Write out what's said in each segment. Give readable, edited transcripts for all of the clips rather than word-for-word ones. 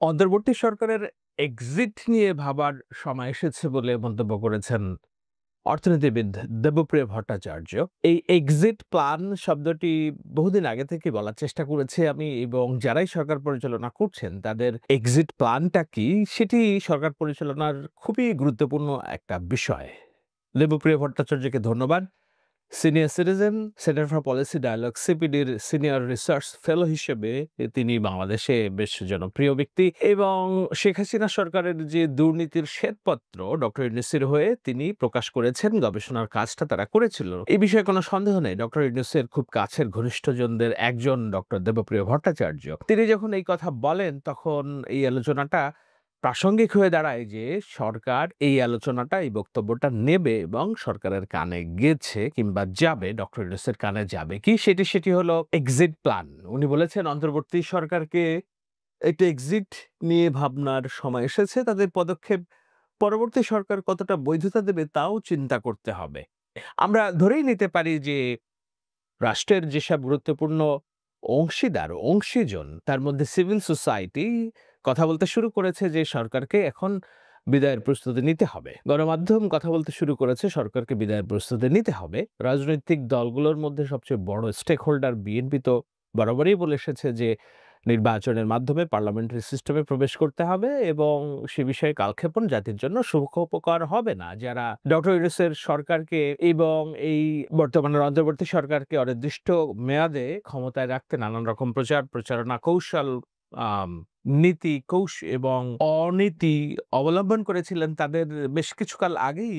অন্তর্বর্তী সরকারের এক্সিট নিয়ে ভাবার সময় এসেছে বলে মন্তব্য করেছেন অর্থনীতিবিদ দেবপ্রিয় ভট্টাচার্য। এই এক্সিট প্ল্যান শব্দটি বহুদিন আগে থেকে বলার চেষ্টা করেছি আমি, এবং যারাই সরকার পরিচালনা করছেন তাদের এক্সিট প্ল্যানটা কি সেটি সরকার পরিচালনার খুবই গুরুত্বপূর্ণ একটা বিষয়। দেবপ্রিয় ভট্টাচার্যকে ধন্যবাদ। Senior citizen, centre for policy dialogue সিপিডির সিনিয়র রিসার্চ ফেলো হিসেবে তিনি বাংলাদেশে বেশ জনপ্রিয় ব্যক্তি, এবং শেখ হাসিনা সরকারের যে দুর্নীতির শ্বেতপত্র ডক্টর ইউনূসের হয়ে তিনি প্রকাশ করেছেন, গবেষণার কাজটা তারা করেছিল, এই বিষয়ে কোনো সন্দেহ নেই। ডক্টর ইউনূসের খুব কাছের ঘনিষ্ঠজনদের একজন ডক্টর দেবপ্রিয় ভট্টাচার্য, তিনি যখন এই কথা বলেন তখন এই আলোচনাটা প্রাসঙ্গিক হয়ে দাঁড়ায় যে সরকার এই আলোচনাটা, এই বক্তব্যটা নেবে এবং সরকারের কানে গেছে কিংবা যাবে, ডক্টর ইউনূসের কানে যাবে কি সেটি হলো এক্সিট প্ল্যান। উনি বলেছেন অন্তর্বর্তী সরকারকে একটা এক্সিট নিয়ে ভাবনার সময় এসেছে, তাদের পদক্ষেপ পরবর্তী সরকার কতটা বৈধতা দেবে তাও চিন্তা করতে হবে। আমরা ধরেই নিতে পারি যে রাষ্ট্রের যেসব গুরুত্বপূর্ণ অংশীদার, অংশীজন, তার মধ্যে সিভিল সোসাইটি কথা বলতে শুরু করেছে যে সরকারকে এখন বিদায়ের প্রস্তুতি নিতে হবে। গণমাধ্যম কথা বলতে শুরু করেছে সরকারকে বিদায়ের প্রস্তুতি নিতে হবে। রাজনৈতিক দলগুলোর মধ্যে সবচেয়ে বড় স্টেক হোল্ডার বিএনপি তো বরাবরই বলে এসেছে যে নির্বাচনের মাধ্যমে পার্লামেন্টারি সিস্টেমে প্রবেশ করতে হবে, এবং সে বিষয়ে কালক্ষেপণ জাতির জন্য সুখকর হবে না। যারা ডক্টর ইউনূসের সরকারকে এবং এই বর্তমানের অন্তর্বর্তী সরকারকে অনির্দিষ্ট মেয়াদে ক্ষমতায় রাখতে নানান রকম প্রচারণা কৌশল, আম নীতি এবং অনীতি অবলম্বন করেছিলেন, তাদের বেশ কিছুকাল আগেই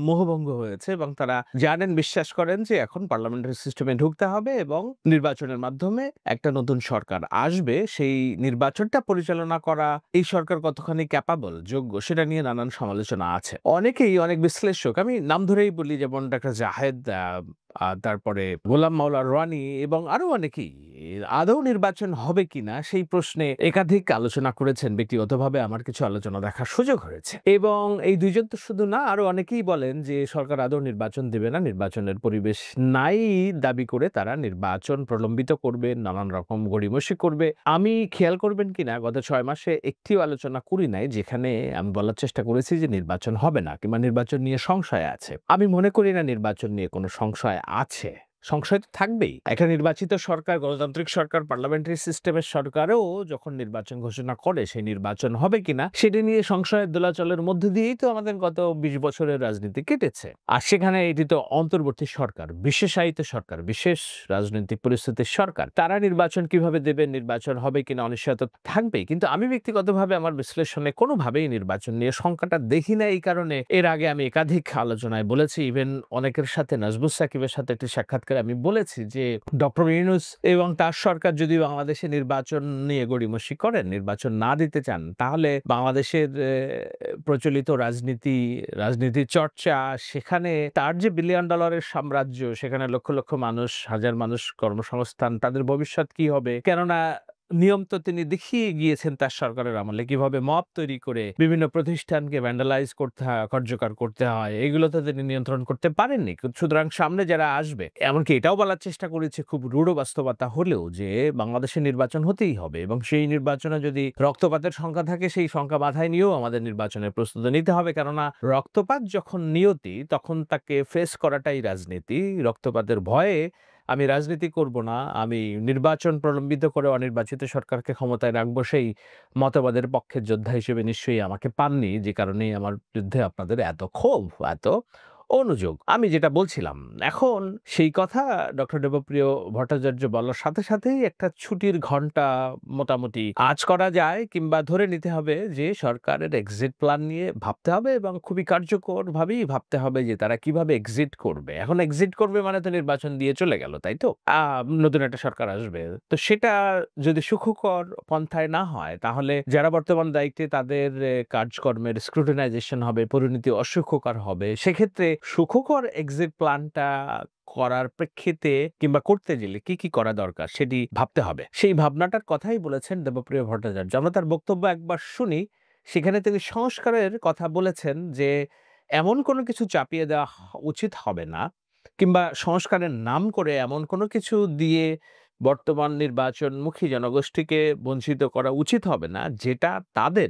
মোহভঙ্গ হয়েছে, এবং তারা জানেন, বিশ্বাস করেন যে এখন পার্লামেন্টারি সিস্টেমে ঢুকতে হবে এবং নির্বাচনের মাধ্যমে একটা নতুন সরকার আসবে। সেই নির্বাচনটা পরিচালনা করা এই সরকার কতখানি ক্যাপাবল, যোগ্য, সেটা নিয়ে নানান সমালোচনা আছে। অনেক বিশ্লেষক, আমি নাম ধরেই বলি, যেমন ডাক্তার জাহেদ, তারপরে গোলাম মাওলা রনি এবং আরো অনেকেই আদৌ নির্বাচন হবে কিনা সেই প্রশ্নে একাধিক আলোচনা করেছেন। ব্যক্তিগতভাবে আমার কিছু আলোচনা দেখার সুযোগ হয়েছে, এবং এই দুইজন তো শুধু না, আরো অনেকেই বলেন যে সরকার আদৌ নির্বাচন দেবে না, নির্বাচনের পরিবেশ নাই দাবি করে তারা নির্বাচন প্রলম্বিত করবে, নানান রকম গড়িমসি করবে। আমি খেয়াল করবেন কিনা গত 6 মাসে একটিও আলোচনা করি নাই যেখানে আমি বলার চেষ্টা করেছি যে নির্বাচন হবে না কিংবা নির্বাচন নিয়ে সংশয় আছে। আমি মনে করি না নির্বাচন নিয়ে কোনো সংশয় আছে। সংশয় তো থাকবেই। একটা নির্বাচিত সরকার, গণতান্ত্রিক সরকার, পার্লামেন্টারি সিস্টেমের সরকারও যখন নির্বাচন ঘোষণা করে সেই নির্বাচন হবে কিনা সেটি নিয়ে সংশয়ের দোলাচলের মধ্যে দিয়েই তো আমাদের গত 20 বছরের রাজনীতি কেটেছে। আর সেখানে এটি তো অন্তর্বর্তী সরকার, বিশেষায়িত সরকার, বিশেষ রাজনৈতিক পরিস্থিতির সরকার। তারা নির্বাচন কিভাবে দেবেন, নির্বাচন হবে কিনা অনিশ্চয়তা থাকবেই। কিন্তু আমি ব্যক্তিগতভাবে আমার বিশ্লেষণে কোনোভাবেই নির্বাচন নিয়ে শঙ্কাটা দেখি না। এই কারণে এর আগে আমি একাধিক আলোচনায় বলেছি, ইভেন অনেকের সাথে, নাজমুস সাকিবের সাথে একটি সাক্ষাৎকারে আমি বলেছি যে ডক্টর ইউনূস এবং তার সরকার যদি বাংলাদেশে নির্বাচন নিয়ে গড়িমসি করেন, নির্বাচন না দিতে চান, তাহলে বাংলাদেশের প্রচলিত রাজনীতি চর্চা, সেখানে তার যে $1 বিলিয়ন সাম্রাজ্য, সেখানে লক্ষ লক্ষ মানুষ, হাজার মানুষ কর্মসংস্থান, তাদের ভবিষ্যৎ কি হবে? কেননা নিয়ম তো তিনি দেখিয়ে গিয়েছেন তার সরকারের আমলে কিভাবে মব তৈরি করে বিভিন্ন প্রতিষ্ঠানকে ভ্যান্ডালাইজ করতে হয়, কার্যকর করতে হয়, এগুলো তো তিনি নিয়ন্ত্রণ করতে পারেননি। সুতরাং সামনে যারা আসবে, এমনকি এটাও বলার চেষ্টা করেছে খুব রূঢ় বাস্তবতা হলেও, যে বাংলাদেশে নির্বাচন হতেই হবে, এবং সেই নির্বাচনে যদি রক্তপাতের সংখ্যা থাকে, সেই সংখ্যা মাথায় নিয়েও আমাদের নির্বাচনের প্রস্তুতি নিতে হবে। কেননা রক্তপাত যখন নিয়তি, তখন তাকে ফেস করাটাই রাজনীতি। রক্তপাতের ভয়ে আমি রাজনীতি করব না, আমি নির্বাচন প্রলম্বিত করে অনির্বাচিত সরকারকে ক্ষমতায় রাখবো, সেই মতবাদের পক্ষের যোদ্ধা হিসেবে নিশ্চয়ই আমাকে পাননি, যে কারণেই আমার বিরুদ্ধে আপনাদের এত ক্ষোভ, এত অনুযোগ। আমি যেটা বলছিলাম, এখন সেই কথা ডক্টর দেবপ্রিয় ভট্টাচার্য বলার সাথে সাথেই একটা ছুটির ঘন্টা মোটামুটি আঁচ করা যায়, কিংবা ধরে নিতে হবে যে সরকারের এক্সিট প্ল্যান নিয়ে ভাবতে হবে, এবং খুবই কার্যকরভাবেই ভাবতে হবে যে তারা কিভাবে এক্সিট করবে। এখন এক্সিট করবে মানে তো নির্বাচন দিয়ে চলে গেল, তাই তো? নতুন একটা সরকার আসবে। তো সেটা যদি সুখকর পন্থায় না হয়, তাহলে যারা বর্তমান দায়িত্বে তাদের কাজকর্মের স্ক্রুটিনাইজেশন হবে, পরিণতি অসুখকর হবে। সেক্ষেত্রে সুখকর এক্সিট প্ল্যানটা করার প্রেক্ষিতে কিংবা করতে গেলে কি করা দরকার সেটি ভাবতে হবে। সেই ভাবনাটার কথাই বলেছেন দেবপ্রিয় ভট্টাচার্য। আমরা তার বক্তব্য একবার শুনি। সেখানে তিনি সংস্কারের কথা বলেছেন যে এমন কোনো কিছু চাপিয়ে দেওয়া উচিত হবে না, কিংবা সংস্কারের নাম করে এমন কোনো কিছু দিয়ে বর্তমান নির্বাচনমুখী জনগোষ্ঠীকে বঞ্চিত করা উচিত হবে না, যেটা তাদের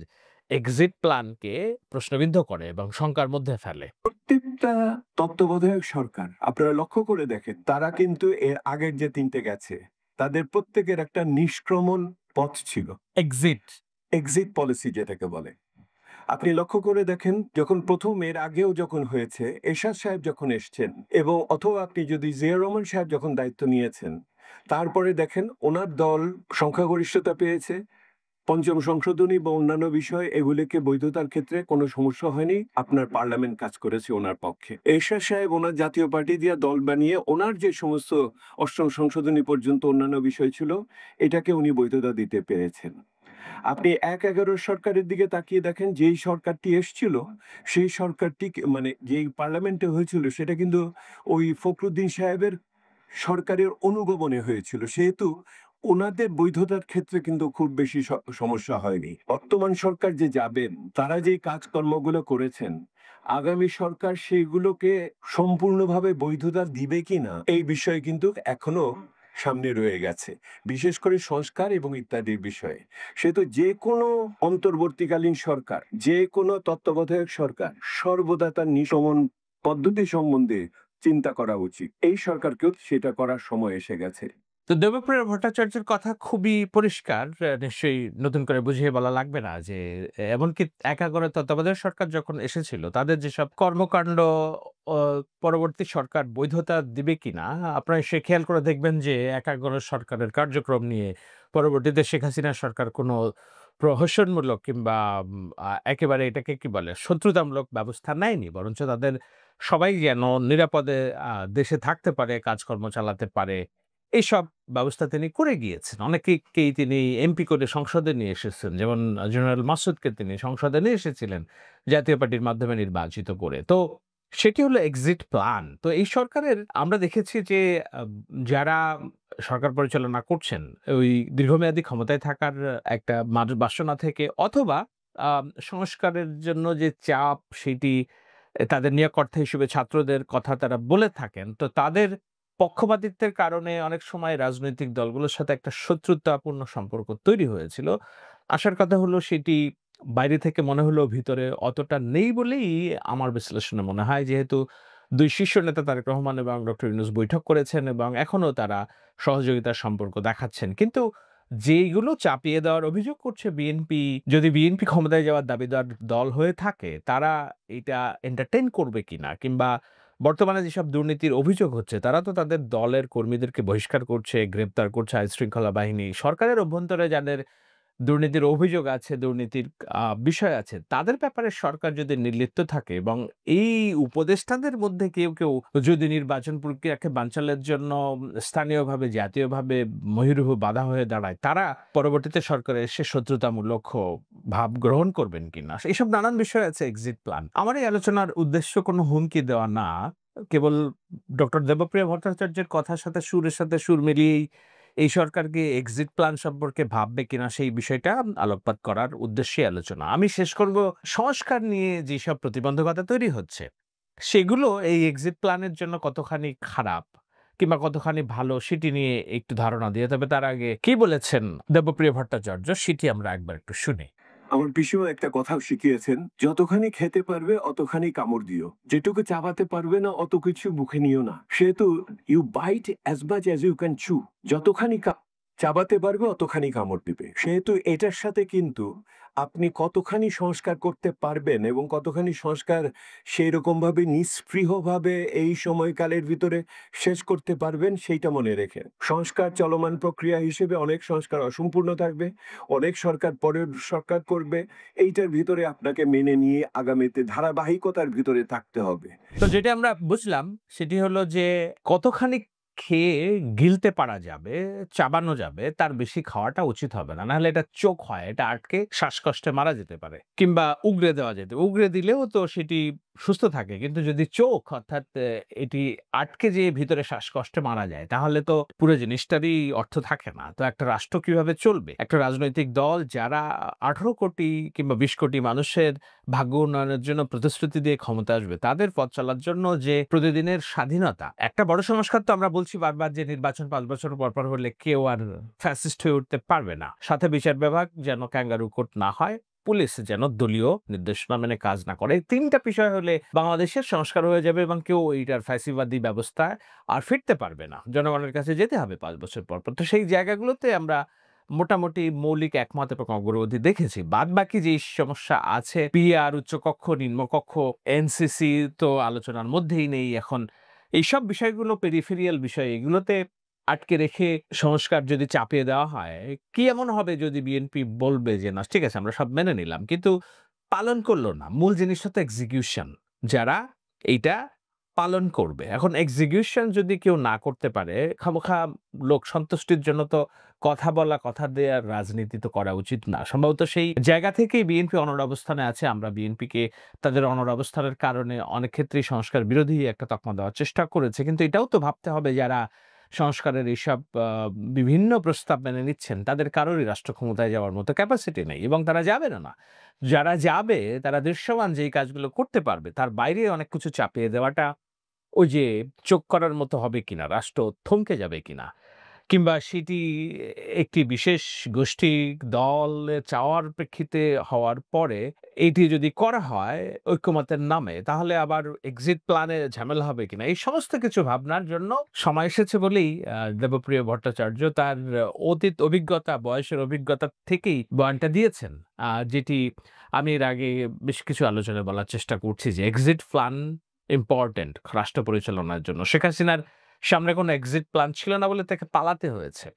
এক্সিট প্ল্যানকে প্রশ্নবিদ্ধ করে এবং শঙ্কার মধ্যে ফেলে। প্রত্যেকটা তত্ত্বাবধায়ক সরকার আপনারা লক্ষ্য করে দেখেন, তারা কিন্তু এর আগের যে ৩ টে গেছে, তাদের প্রত্যেকের একটা নিষ্ক্রমণ পথ ছিল। এক্সিট। এক্সিট পলিসি যেটাকে বলে। আপনি লক্ষ্য করে দেখেন, যখন ১ম এর আগেও যখন হয়েছে, এরশাদ সাহেব যখন এসছেন এবং অথবা আপনি যদি জিয়া রহমান সাহেব যখন দায়িত্ব নিয়েছেন, তারপরে দেখেন উনার দল সংখ্যাগরিষ্ঠতা পেয়েছে। পঞ্চম সংশোধনী বা অন্যান্য বিষয় এগুলিকে বৈধতার ক্ষেত্রে কোনো সমস্যা হয়নি। আপনার পার্লামেন্ট কাজ করেছে ওনার পক্ষে। এরশাদ সাহেব ওনার জাতীয় পার্টি দিয়ে দল বানিয়ে ওনার যে সমস্ত অষ্টম সংশোধনী পর্যন্ত অন্যান্য বিষয় ছিল, এটাকে উনি বৈধতা দিতে পেরেছেন। আপনি ১/১১ সরকারের দিকে তাকিয়ে দেখেন, যেই সরকারটি এসছিল, সেই সরকারটি মানে যেই পার্লামেন্টে হয়েছিল সেটা কিন্তু ওই ফখরুদ্দিন সাহেবের সরকারের অনুগমনে হয়েছিল। সেহেতু ওনাদের বৈধতার ক্ষেত্রে কিন্তু খুব বেশি সমস্যা হয়নি। বর্তমান সরকার যে যাবেন, তারা যেই কাজকর্মগুলো করেছেন, আগামী সরকার সেগুলোকে সম্পূর্ণভাবে বৈধতা দিবে কিনা, এই বিষয়ে কিন্তু এখনো সামনে রয়ে গেছে। বিশেষ করে সংস্কার এবং ইত্যাদির বিষয়ে। সেহেতু যেকোনো অন্তর্বর্তীকালীন সরকার, যেকোনো তত্ত্বাবধায়ক সরকার সর্বদা তার নিশমন পদ্ধতি সম্বন্ধে চিন্তা করা উচিত। এই সরকারকেও সেটা করার সময় এসে গেছে। তো দেবপ্রিয় ভট্টাচার্যের কথা খুবই পরিষ্কার। নিশ্চয়ই নতুন করে বুঝিয়ে বলা লাগবে না যে এমনকি একা করে তত্ত্বাবধায়ক সরকার যখন এসেছিল, তাদের যেসব কর্মকাণ্ড অ পরবর্তী সরকার বৈধতা দিবে কিনা, আপনারা সে খেয়াল করে দেখবেন যে একা করে সরকারের কার্যক্রম নিয়ে পরবর্তীতে শেখ হাসিনা সরকার কোনো প্রহসনমূলক কিংবা একেবারে এটাকে কি বলে শত্রুতামূলক ব্যবস্থা নেয়নি। বরঞ্চ তাদের সবাই যেন নিরাপদে দেশে থাকতে পারে, কাজকর্ম চালাতে পারে। এইসব ব্যবস্থা তিনি করে গিয়েছেন। অনেকেই তিনি এমপি করে সংসদে নিয়ে এসেছেন। যেমন জেনারেল মাসুদকে তিনি সংসদে নিয়ে এসেছিলেন জাতীয় পার্টির মাধ্যমে নির্বাচিত করে। তো সেটি হলো এক্সিট প্ল্যান। তো এই সরকারের আমরা দেখেছি যে আ যারা সরকার পরিচালনা করছেন, ওই দীর্ঘমেয়াদী ক্ষমতায় থাকার একটা বাসনা থেকে অথবা সংস্কারের জন্য যে চাপ সেটি তাদের নিয়োগকর্তা হিসেবে ছাত্রদের কথা তারা বলে থাকেন। তো তাদের পক্ষপাতিত্বের কারণে অনেক সময় রাজনৈতিক দলগুলোর সাথে একটা শত্রুতাপূর্ণ সম্পর্ক তৈরি হয়েছিল। আশার কথা হলো সেটি বাইরে থেকে মনে হলেও ভিতরে অতটা নেই বলেই আমার বিশ্লেষণে মনে হয়। যেহেতু ২ শীর্ষ নেতা তারেক রহমান এবং ডক্টর ইউনূস বৈঠক করেছেন এবং এখনো তারা সহযোগিতার সম্পর্ক দেখাচ্ছেন। কিন্তু যেইগুলো চাপিয়ে দেওয়ার অভিযোগ করছে বিএনপি, যদি বিএনপি ক্ষমতায় যাওয়ার দাবিদার দল হয়ে থাকে, তারা এটা এন্টারটেইন করবে কিনা? কিংবা বর্তমানে যেসব দুর্নীতির অভিযোগ হচ্ছে, তারা তো তাদের দলের কর্মীদেরকে বহিষ্কার করছে, গ্রেপ্তার করছে আইনশৃঙ্খলা বাহিনী। সরকারের অভ্যন্তরে যাদের দুর্নীতির অভিযোগ আছে, দুর্নীতির বিষয় আছে, তাদের ব্যাপারে সরকার যদি নির্লিপ্ত থাকে এবং এই উপদেষ্টাদের মধ্যে কেউ যদি নির্বাচন প্রক্রিয়াকে বানচালের জন্য স্থানীয়ভাবে, জাতীয়ভাবে মহীরুহ বাধা হয়ে দাঁড়ায়, তারা পরবর্তীতে সরকারে এসে শত্রুতামূলক ভাব গ্রহণ করবেন কিনা? এইসব নানান বিষয় আছে এক্সিট প্ল্যান। আমার এই আলোচনার উদ্দেশ্য কোনো হুমকি দেওয়া না। কেবল ডক্টর দেবপ্রিয় ভট্টাচার্যের কথার সাথে সুরের সাথে সুর মিলিয়েই এই সরকার কি এক্সিট প্ল্যান সম্পর্কে ভাববে কিনা সেই বিষয়টা আলোকপাত করার উদ্দেশ্যেই আলোচনা। আমি শেষ করব সংস্কার নিয়ে যেসব প্রতিবন্ধকতা তৈরি হচ্ছে, সেগুলো এই এক্সিট প্ল্যানের জন্য কতখানি খারাপ কিংবা কতখানি ভালো সেটি নিয়ে একটু ধারণা দিয়ে। তবে তার আগে কি বলেছেন দেবপ্রিয় ভট্টাচার্য সেটি আমরা একবার একটু শুনি। আমার পিসিমা একটা কথাও শিখিয়েছেন, যতখানি খেতে পারবে অতখানি কামড় দিও। যেটুকু চাবাতে পারবে না অত কিছু মুখে নিও না। সেহেতু you bite as much as you can chew. যতখানি চাবাতে পারবে অতখানি কামড় দিবে। সেহেতু এটার সাথে কিন্তু আপনি কতখানি সংস্কার করতে পারবেন এবং কতখানি সংস্কার সেইরকমভাবে নিস্পৃহভাবে এই সময়কালের ভিতরে শেষ করতে পারবেন সেইটা মনে রেখে। সংস্কার চলমান প্রক্রিয়া হিসেবে অনেক সংস্কার অসম্পূর্ণ থাকবে। অনেক সরকার পরের সরকার করবে। এইটার ভিতরে আপনাকে মেনে নিয়ে আগামীতে ধারাবাহিকতার ভিতরে থাকতে হবে। তো যেটা আমরা বুঝলাম সেটি হলো যে কতখানি খেয়ে গিলতে পারা যাবে, চাবানো যাবে তার বেশি খাওয়াটা উচিত হবে না। নাহলে এটা চোক হয়। এটা আটকে শ্বাসকষ্টে মারা যেতে পারে। কিংবা উগরে দেওয়া যেতে উগরে দিলেও তো সেটি সুস্থ থাকে। কিন্তু যদি চোখ অর্থাৎ এটি আটকে যেয়ে ভিতরে শ্বাসকষ্টে মারা যায়, তাহলে তো পুরো জিনিসটারই অর্থ থাকে না। তো একটা রাষ্ট্র কিভাবে চলবে? একটা রাজনৈতিক দল যারা ১৮ কোটি কিংবা ২০ কোটি মানুষের ভাগ্য উন্নয়নের জন্য প্রতিশ্রুতি দিয়ে ক্ষমতায় আসবে, তাদের পথ চলার জন্য যে প্রতিদিনের স্বাধীনতা, একটা বড় সংস্কার তো আমরা বলছি বারবার যে নির্বাচন ৫ বছর পর হলে কেউ আর ফ্যাসিস্ট হয়ে উঠতে পারবে না। সাথে বিচার বিভাগ যেন ক্যাঙ্গারু কোর্ট না হয়। পুলিশ যেন দলীয় নির্দেশনা মেনে কাজ না করে। এই ৩ টা বিষয় হলে বাংলাদেশের সংস্কার হয়ে যাবে এবং কেউ এইটার ফ্যাসিবাদী ব্যবস্থায় আর ফিরতে পারবে না। জনগণের কাছে যেতে হবে ৫ বছর পর। তো সেই জায়গাগুলোতে আমরা মোটামুটি মৌলিক একমত এবং অগ্রগতি দেখেছি। বাদবাকি যেই সমস্যা আছে, পিআর, উচ্চকক্ষ, নিম্নকক্ষ, এনসিসি তো আলোচনার মধ্যেই নেই এখন। এইসব বিষয়গুলো পেরিফেরিয়াল বিষয়। এগুলোতে আটকে রেখে সংস্কার যদি চাপিয়ে দেওয়া হয়, কি এমন হবে যদি বিএনপি বলবে যে, "না ঠিক আছে আমরা সব মেনে নিলাম।" কিন্তু পালন করল না। মূল জিনিসটা তো এক্সিকিউশন। যারা এইটা পালন করবে। এখন এক্সিকিউশন যদি কেউ না করতে পারে, খামোখা লোক সন্তুষ্টির জন্য তো কথা বলা, কথা দেয়ার রাজনীতি তো করা উচিত না। সম্ভবত সেই জায়গা থেকেই বিএনপি অনড় অবস্থানে আছে। আমরা বিএনপিকে তাদের অনড় অবস্থানের কারণে অনেক ক্ষেত্রেই সংস্কার বিরোধী একটা তকমা দেওয়ার চেষ্টা করেছে। কিন্তু এটাও তো ভাবতে হবে যারা সংস্কারের এইসব বিভিন্ন প্রস্তাব মেনে নিচ্ছেন, তাদের কারোরই রাষ্ট্র ক্ষমতায় যাওয়ার মতো ক্যাপাসিটি নেই এবং তারা যাবেনও না। যারা যাবে তারা দৃশ্যমান যেই কাজগুলো করতে পারবে, তার বাইরে অনেক কিছু চাপিয়ে দেওয়াটা ওই যে চোখ করার মতো হবে কিনা, রাষ্ট্র থমকে যাবে কিনা, কিংবা সেটি একটি বিশেষ গোষ্ঠী দলের চাওয়ার প্রেক্ষিতে হওয়ার পরে এটি যদি করা হয় ঐক্যমতের নামে, তাহলে আবার এক্সিট প্ল্যানে ঝামেলা হবে কিনা, এই সমস্ত কিছু ভাবনার জন্য সময় এসেছে বলেই দেবপ্রিয় ভট্টাচার্য তার অতীত অভিজ্ঞতা, বয়সের অভিজ্ঞতা থেকেই বয়ানটা দিয়েছেন। যেটি আমি এর আগে বেশ কিছু আলোচনায় বলার চেষ্টা করছি যে এক্সিট প্ল্যান ইম্পোর্টেন্ট রাষ্ট্র পরিচালনার জন্য। শেখ হাসিনার সামনে কোনো এক্সিট প্ল্যান ছিল না বলে তাকে পালাতে হয়েছে।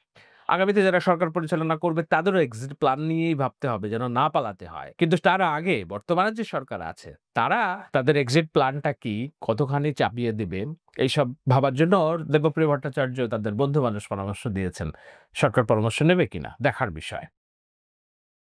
আগামীতে যারা সরকার পরিচালনা করবে তাদেরও এক্সিট প্ল্যান নিয়েই ভাবতে হবে যেন না পালাতে হয়। কিন্তু তার আগে বর্তমানে যে সরকার আছে তারা তাদের এক্সিট প্ল্যানটা কি, কতখানি চাপিয়ে দিবে এইসব ভাবার জন্য দেবপ্রিয় ভট্টাচার্য তাদের বন্ধু মানুষ পরামর্শ দিয়েছেন। সরকার পরামর্শ নেবে কিনা দেখার বিষয়।